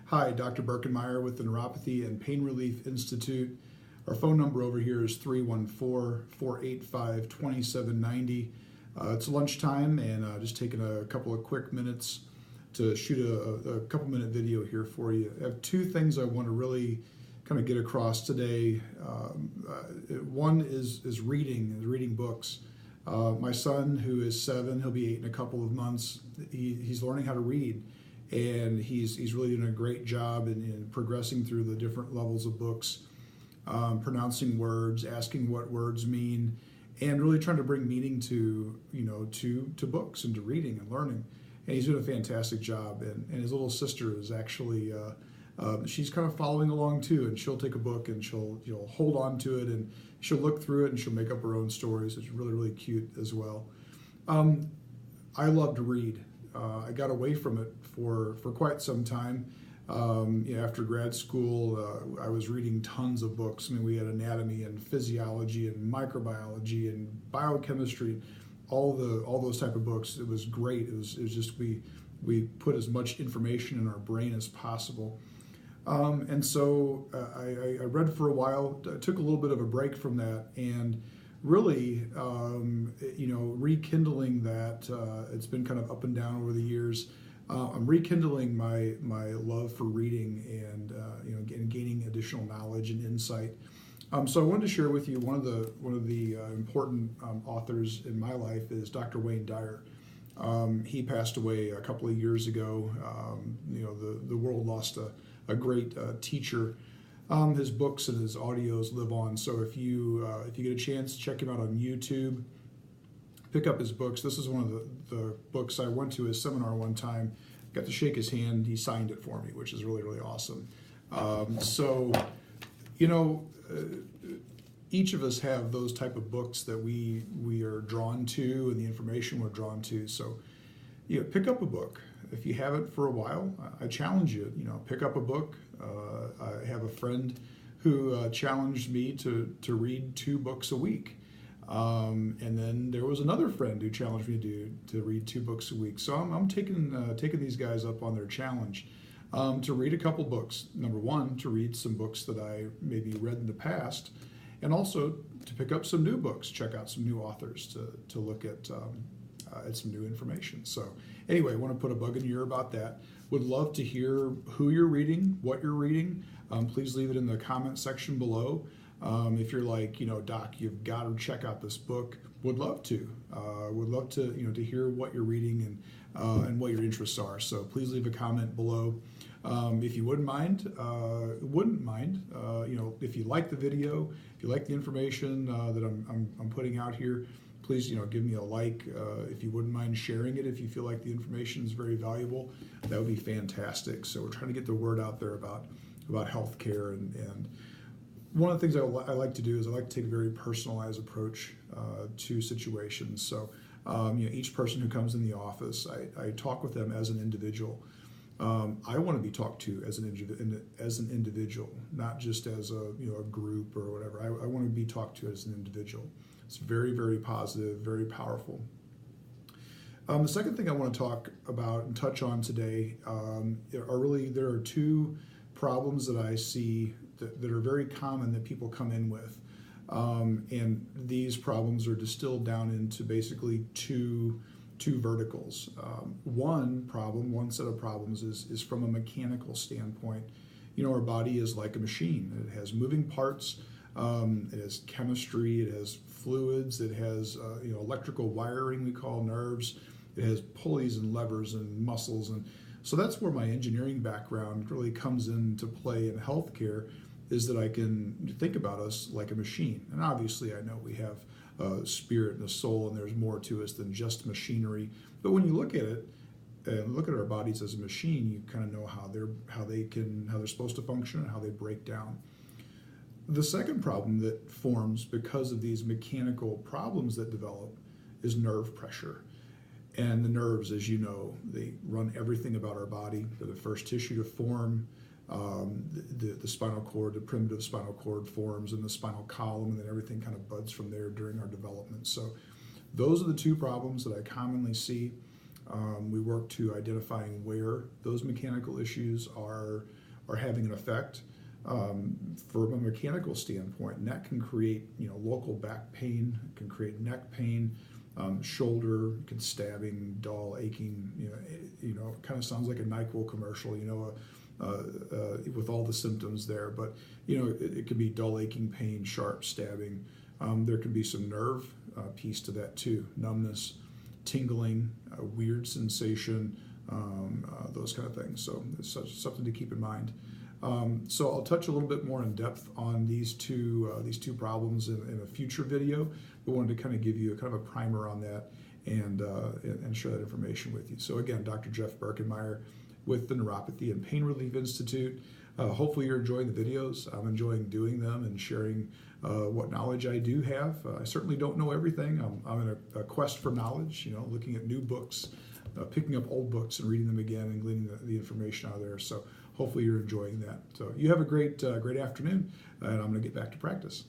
Hi, Dr. Birkenmeyer with the Neuropathy and Pain Relief Institute. Our phone number over here is 314-485-2790. It's lunchtime and just taking a couple of quick minutes to shoot a couple minute video here for you. I have two things I want to really kind of get across today. One is reading books. My son, who is 7, he'll be 8 in a couple of months. He's learning how to read, and he's really doing a great job in progressing through the different levels of books, pronouncing words, asking what words mean, and really trying to bring meaning to books and to reading and learning. And he's doing a fantastic job. And his little sister is actually she's kind of following along too, and she'll take a book and she'll hold on to it and she'll look through it and she'll make up her own stories. It's really cute as well. I love to read. I got away from it for quite some time. After grad school, I was reading tons of books. I mean, we had anatomy and physiology and microbiology and biochemistry, all those type of books. It was great. It was just we put as much information in our brain as possible. And so I read for a while, took a little bit of a break from that, and really, rekindling that. It's been kind of up and down over the years. I'm rekindling my love for reading and gaining additional knowledge and insight. So I wanted to share with you one of the important authors in my life is Dr. Wayne Dyer. He passed away a couple of years ago. The world lost a great teacher. His books and his audios live on. So if you get a chance, check him out on YouTube. Pick up his books. This is one of the books I went to his seminar one time. Got to shake his hand. He signed it for me, which is really awesome. Each of us have those type of books that we are drawn to, and the information we're drawn to. So, pick up a book. If you haven't for a while, I challenge you. Pick up a book. I have a friend who challenged me to read 2 books a week. And then there was another friend who challenged me to read 2 books a week. So I'm taking these guys up on their challenge to read a couple books. Number one, to read some books that I maybe read in the past, and also to pick up some new books, check out some new authors to look at some new information. So anyway, I want to put a bug in your ear about that. Would love to hear who you're reading, what you're reading. Please leave it in the comment section below. If you're like, Doc, you've got to check out this book, would love to to hear what you're reading and what your interests are. So please leave a comment below. If you wouldn't mind, if you like the video, if you like the information that I'm putting out here, please, give me a like. If you wouldn't mind sharing it, if you feel like the information is very valuable, that would be fantastic. So we're trying to get the word out there about healthcare, and one of the things I like to do is I like to take a very personalized approach to situations. So, each person who comes in the office, I talk with them as an individual. I want to be talked to as an individual, not just as a group or whatever. I want to be talked to as an individual. It's very positive, very powerful. The second thing I want to talk about and touch on today there are 2 problems that I see that are very common that people come in with. And these problems are distilled down into basically two verticals. One set of problems is from a mechanical standpoint. Our body is like a machine. It has moving parts. It has chemistry. It has fluids. It has electrical wiring we call nerves. It has pulleys and levers and muscles. And so that's where my engineering background really comes into play in healthcare, is that I can think about us like a machine. And obviously I know we have a spirit and a soul, and there's more to us than just machinery. But when you look at it and look at our bodies as a machine, you kind of know how they're supposed to function and how they break down. The second problem that forms because of these mechanical problems that develop is nerve pressure. And the nerves, as you know, they run everything about our body. They're the first tissue to form. The spinal cord, the primitive spinal cord forms in the spinal column, and then everything kind of buds from there during our development. So those are the 2 problems that I commonly see. We work to identifying where those mechanical issues are having an effect. From a mechanical standpoint, and that can create local back pain, can create neck pain, shoulder, stabbing, dull, aching. It kind of sounds like a NyQuil commercial. With all the symptoms there, but it could be dull, aching pain, sharp stabbing. There can be some nerve piece to that too, numbness, tingling, weird sensation, those kind of things. So it's something to keep in mind. So I'll touch a little bit more in depth on these two problems in a future video. We wanted to kind of give you a kind of a primer on that and share that information with you. So again, Dr. Jeff Birkenmeier with the Neuropathy and Pain Relief Institute. Hopefully you're enjoying the videos. I'm enjoying doing them and sharing what knowledge I do have. I certainly don't know everything. I'm in a quest for knowledge, looking at new books, picking up old books and reading them again and gleaning the information out of there. So hopefully you're enjoying that. So you have a great afternoon, and I'm going to get back to practice.